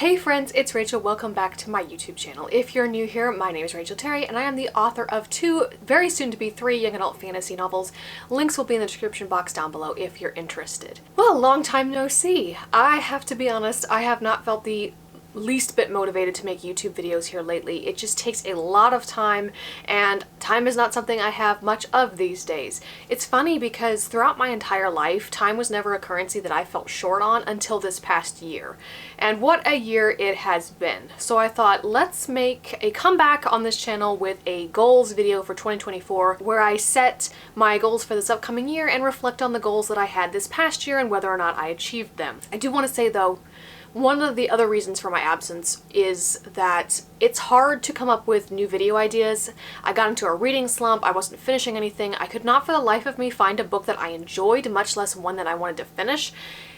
Hey friends, it's Rachel. Welcome back to my YouTube channel. If you're new here, my name is Rachel Terry and I am the author of two, very soon to be three, young adult fantasy novels. Links will be in the description box down below if you're interested. Well, long time no see. I have to be honest, I have not felt the least bit motivated to make YouTube videos here lately. It just takes a lot of time, and time is not something I have much of these days. It's funny because throughout my entire life, time was never a currency that I felt short on until this past year. And what a year it has been. So I thought, let's make a comeback on this channel with a goals video for 2024 where I set my goals for this upcoming year and reflect on the goals that I had this past year and whether or not I achieved them. I do want to say though, one of the other reasons for my absence is that it's hard to come up with new video ideas. I got into a reading slump, I wasn't finishing anything, I could not for the life of me find a book that I enjoyed, much less one that I wanted to finish.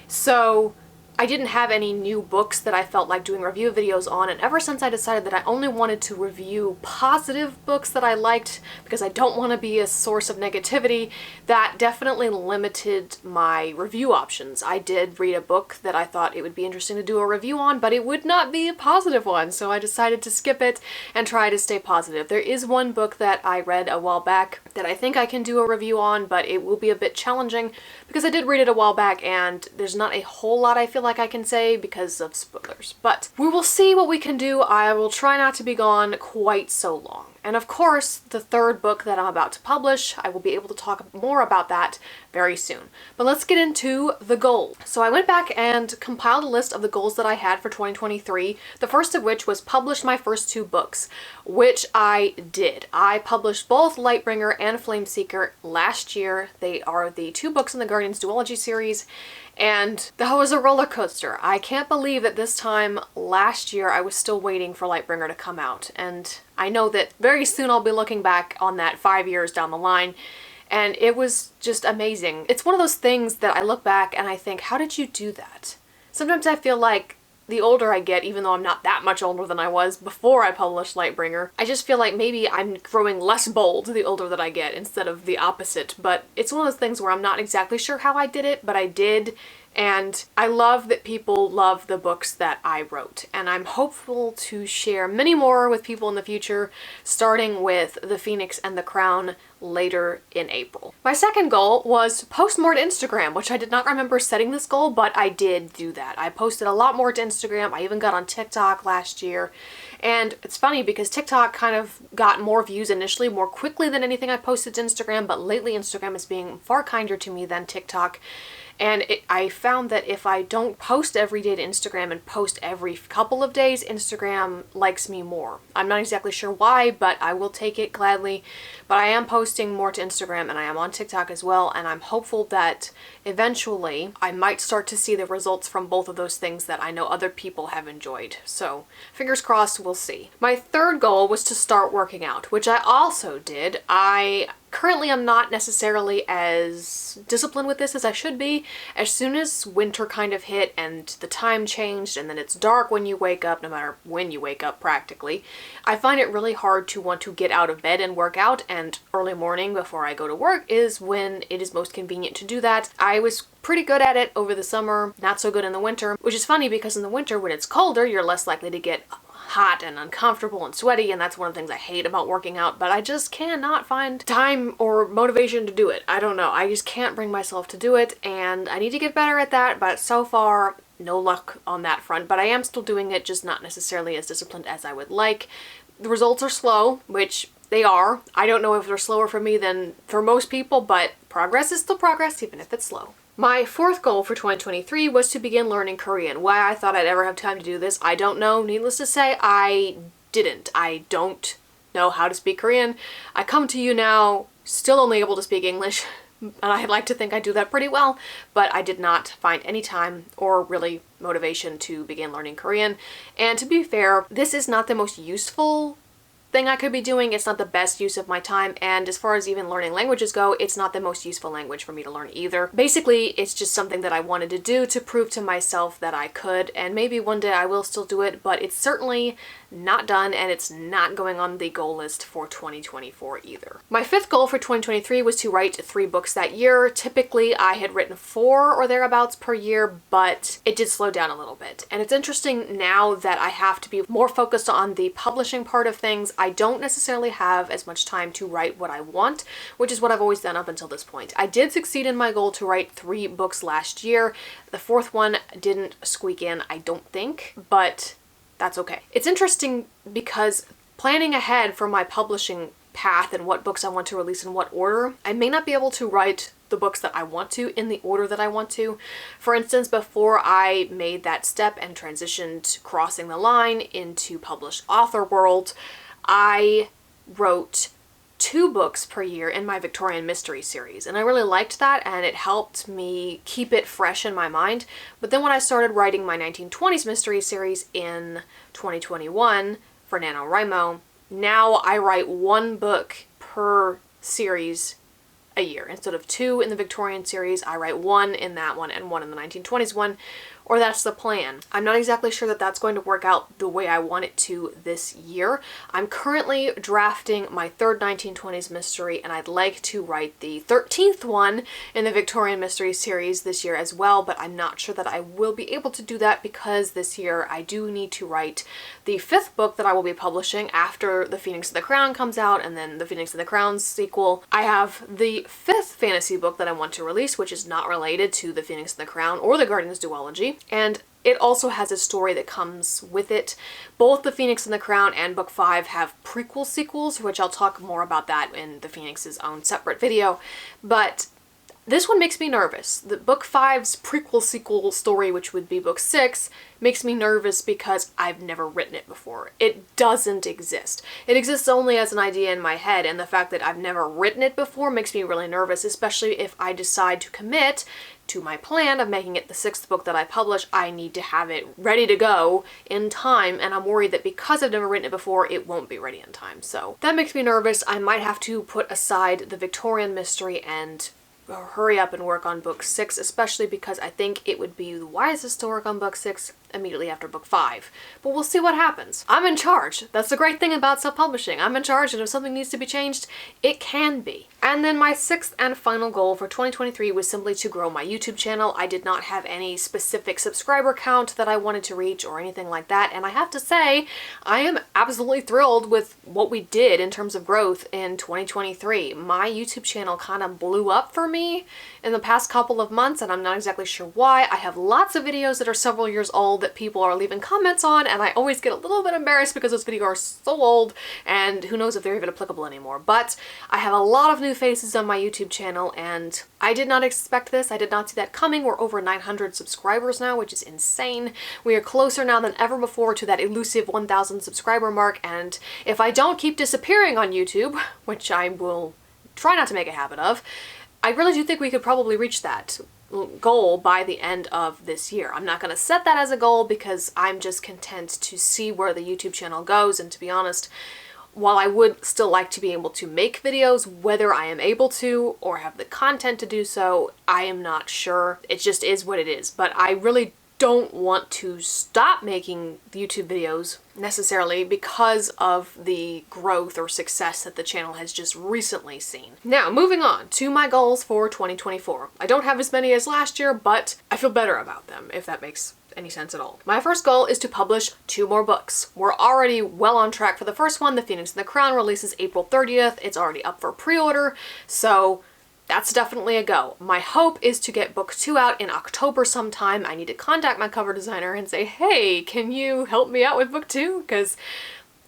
So I didn't have any new books that I felt like doing review videos on, and ever since I decided that I only wanted to review positive books that I liked because I don't want to be a source of negativity, that definitely limited my review options. I did read a book that I thought it would be interesting to do a review on, but it would not be a positive one, so I decided to skip it and try to stay positive. There is one book that I read a while back that I think I can do a review on, but it will be a bit challenging because I did read it a while back and there's not a whole lot I feel like I can say because of spoilers. But we will see what we can do. I will try not to be gone quite so long. And of course, the third book that I'm about to publish, I will be able to talk more about that very soon. But let's get into the goals. So I went back and compiled a list of the goals that I had for 2023, the first of which was publish my first two books, which I did. I published both Lightbringer and Flameseeker last year. They are the two books in the Guardians Duology series, and that was a roller coaster. I can't believe that this time last year I was still waiting for Lightbringer to come out, and I know that very soon I'll be looking back on that 5 years down the line, and it was just amazing. It's one of those things that I look back and I think, how did you do that? Sometimes I feel like the older I get, even though I'm not that much older than I was before I published Lightbringer, I just feel like maybe I'm growing less bold the older that I get instead of the opposite. But it's one of those things where I'm not exactly sure how I did it, but I did. And I love that people love the books that I wrote, and I'm hopeful to share many more with people in the future, starting with The Phoenix and the Crown later in April. My second goal was post more to Instagram, which I did not remember setting this goal, but I did do that. I posted a lot more to Instagram. I even got on TikTok last year. And it's funny because TikTok kind of got more views initially more quickly than anything I posted to Instagram, but lately Instagram is being far kinder to me than TikTok. And I found that if I don't post every day to Instagram and post every couple of days, Instagram likes me more. I'm not exactly sure why, but I will take it gladly. But I am posting more to Instagram and I am on TikTok as well, and I'm hopeful that eventually I might start to see the results from both of those things that I know other people have enjoyed. So fingers crossed, we'll see. My third goal was to start working out, which I also did. Currently, I'm not necessarily as disciplined with this as I should be. As soon as winter kind of hit and the time changed and then it's dark when you wake up, no matter when you wake up practically, I find it really hard to want to get out of bed and work out, and early morning before I go to work is when it is most convenient to do that. I was pretty good at it over the summer, not so good in the winter, which is funny because in the winter when it's colder, you're less likely to get hot and uncomfortable and sweaty, and that's one of the things I hate about working out, but I just cannot find time or motivation to do it. I don't know. I just can't bring myself to do it, and I need to get better at that, but so far, no luck on that front. But I am still doing it, just not necessarily as disciplined as I would like. The results are slow, which they are. I don't know if they're slower for me than for most people, but progress is still progress, even if it's slow. My fourth goal for 2023 was to begin learning Korean. Why I thought I'd ever have time to do this, I don't know. Needless to say, I didn't. I don't know how to speak Korean. I come to you now still only able to speak English, and I'd like to think I do that pretty well, but I did not find any time or really motivation to begin learning Korean. And to be fair, this is not the most useful thing I could be doing. It's not the best use of my time, and as far as even learning languages go, it's not the most useful language for me to learn either. Basically, it's just something that I wanted to do to prove to myself that I could, and maybe one day I will still do it, but it's certainly not done, and it's not going on the goal list for 2024 either. My fifth goal for 2023 was to write 3 books that year. Typically, I had written 4 or thereabouts per year, but it did slow down a little bit. And it's interesting now that I have to be more focused on the publishing part of things. I don't necessarily have as much time to write what I want, which is what I've always done up until this point. I did succeed in my goal to write 3 books last year. The 4th one didn't squeak in, I don't think, but that's okay. It's interesting because planning ahead for my publishing path and what books I want to release in what order, I may not be able to write the books that I want to in the order that I want to. For instance, before I made that step and transitioned crossing the line into published author world, I wrote 2 books per year in my Victorian Mystery series, and I really liked that, and it helped me keep it fresh in my mind. But then when I started writing my 1920s mystery series in 2021 for NaNoWriMo, now I write 1 book per series a year. Instead of 2 in the Victorian series, I write 1 in that one and 1 in the 1920s one, or that's the plan. I'm not exactly sure that that's going to work out the way I want it to this year. I'm currently drafting my 3rd 1920s mystery, and I'd like to write the 13th one in the Victorian Mystery series this year as well, but I'm not sure that I will be able to do that because this year I do need to write the 5th book that I will be publishing after The Phoenix and the Crown comes out, and then The Phoenix and the Crown sequel. I have the 5th fantasy book that I want to release, which is not related to The Phoenix and the Crown or the Guardians Duology. And it also has a story that comes with it. Both The Phoenix and the Crown and Book 5 have prequel sequels, which I'll talk more about that in The Phoenix's own separate video. But this one makes me nervous. The Book 5's prequel sequel story, which would be Book 6, makes me nervous because I've never written it before. It doesn't exist. It exists only as an idea in my head, and the fact that I've never written it before makes me really nervous, especially if I decide to commit to my plan of making it the 6th book that I publish. I need to have it ready to go in time, and I'm worried that because I've never written it before, it won't be ready in time. So that makes me nervous. I might have to put aside the Victorian mystery and hurry up and work on Book 6, especially because I think it would be the wisest to work on Book 6 immediately after Book 5. But we'll see what happens. I'm in charge. That's the great thing about self-publishing. I'm in charge, and if something needs to be changed, it can be. And then my 6th and final goal for 2023 was simply to grow my YouTube channel. I did not have any specific subscriber count that I wanted to reach or anything like that, and I have to say, I am absolutely thrilled with what we did in terms of growth in 2023. My YouTube channel kind of blew up for me in the past couple of months, and I'm not exactly sure why. I have lots of videos that are several years old that people are leaving comments on, and I always get a little bit embarrassed because those videos are so old, and who knows if they're even applicable anymore. But I have a lot of new faces on my YouTube channel, and I did not expect this. I did not see that coming. We're over 900 subscribers now, which is insane. We are closer now than ever before to that elusive 1,000 subscriber mark, and if I don't keep disappearing on YouTube, which I will try not to make a habit of, I really do think we could probably reach that goal by the end of this year. I'm not going to set that as a goal because I'm just content to see where the YouTube channel goes, and to be honest, while I would still like to be able to make videos, whether I am able to or have the content to do so, I am not sure. It just is what it is. But I really don't want to stop making YouTube videos necessarily because of the growth or success that the channel has just recently seen. Now, moving on to my goals for 2024. I don't have as many as last year, but I feel better about them, if that makes any sense at all. My first goal is to publish 2 more books. We're already well on track for the first one. The Phoenix and the Crown releases April 30th. It's already up for pre-order, so that's definitely a go. My hope is to get book 2 out in October sometime. I need to contact my cover designer and say, hey, can you help me out with book 2? Because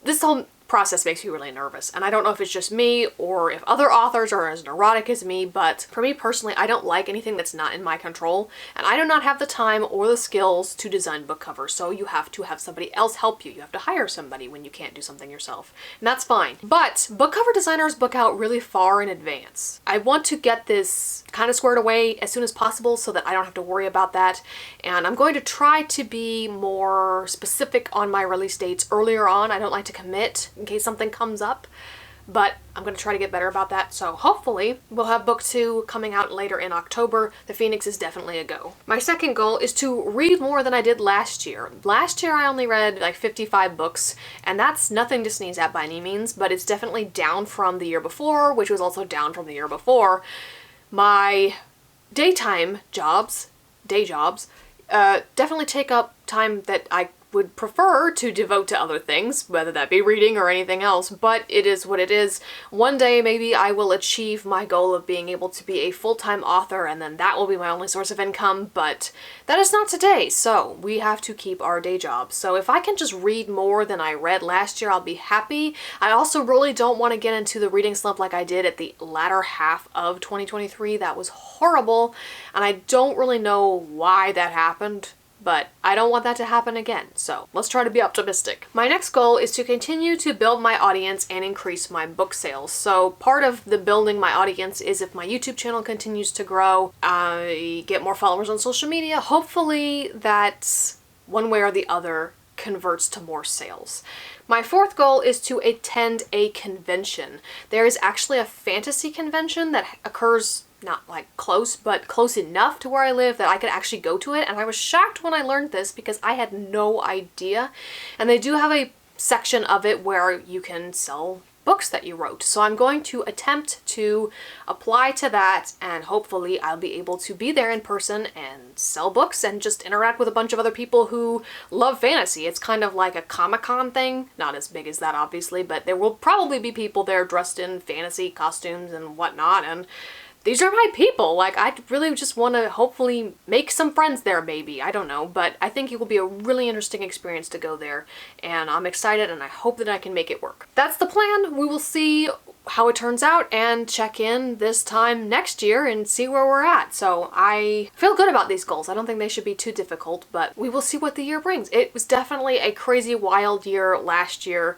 this whole process makes me really nervous, and I don't know if it's just me or if other authors are as neurotic as me, but for me personally, I don't like anything that's not in my control, and I do not have the time or the skills to design book covers, so you have to have somebody else help you. You have to hire somebody when you can't do something yourself, and that's fine. But book cover designers book out really far in advance. I want to get this kind of squared away as soon as possible so that I don't have to worry about that, and I'm going to try to be more specific on my release dates earlier on. I don't like to commit in case something comes up, but I'm going to try to get better about that. So hopefully we'll have book 2 coming out later in October. The Phoenix is definitely a go. My second goal is to read more than I did last year. Last year I only read like 55 books, and that's nothing to sneeze at by any means, but it's definitely down from the year before, which was also down from the year before. My day jobs, definitely take up time that I would prefer to devote to other things, whether that be reading or anything else, but it is what it is. One day maybe I will achieve my goal of being able to be a full-time author, and then that will be my only source of income, but that is not today, so we have to keep our day jobs. So if I can just read more than I read last year, I'll be happy. I also really don't want to get into the reading slump like I did at the latter half of 2023. That was horrible, and I don't really know why that happened, but I don't want that to happen again, so let's try to be optimistic. My next goal is to continue to build my audience and increase my book sales. So part of the building my audience is if my YouTube channel continues to grow, I get more followers on social media, hopefully that one way or the other converts to more sales. My fourth goal is to attend a convention. There is actually a fantasy convention that occurs not like close, but close enough to where I live that I could actually go to it, and I was shocked when I learned this because I had no idea. And they do have a section of it where you can sell books that you wrote. So I'm going to attempt to apply to that, and hopefully I'll be able to be there in person and sell books and just interact with a bunch of other people who love fantasy. It's kind of like a Comic-Con thing, not as big as that obviously, but there will probably be people there dressed in fantasy costumes and whatnot, and these are my people. Like, I really just want to hopefully make some friends there, maybe. I don't know, but I think it will be a really interesting experience to go there, and I'm excited, and I hope that I can make it work. That's the plan. We will see how it turns out and check in this time next year and see where we're at. So I feel good about these goals. I don't think they should be too difficult, but we will see what the year brings. It was definitely a crazy, wild year last year,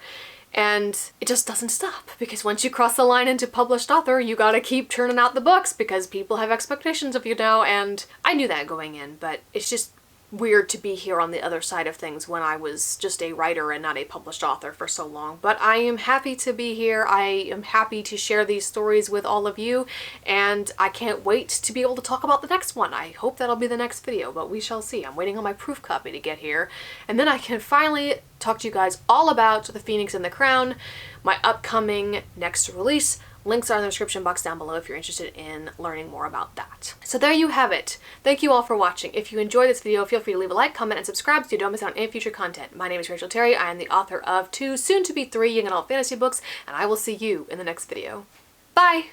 and it just doesn't stop, because once you cross the line into published author, you gotta keep churning out the books because people have expectations of you now, and I knew that going in, but it's just weird to be here on the other side of things when I was just a writer and not a published author for so long. But I am happy to be here. I am happy to share these stories with all of you, and I can't wait to be able to talk about the next one. I hope that'll be the next video, but we shall see. I'm waiting on my proof copy to get here, and then I can finally talk to you guys all about The Phoenix and the Crown, my upcoming next release. Links are in the description box down below if you're interested in learning more about that. So there you have it. Thank you all for watching. If you enjoyed this video, feel free to leave a like, comment, and subscribe so you don't miss out on any future content. My name is Rachel Terry. I am the author of 2, soon to be 3 young adult fantasy books, and I will see you in the next video. Bye!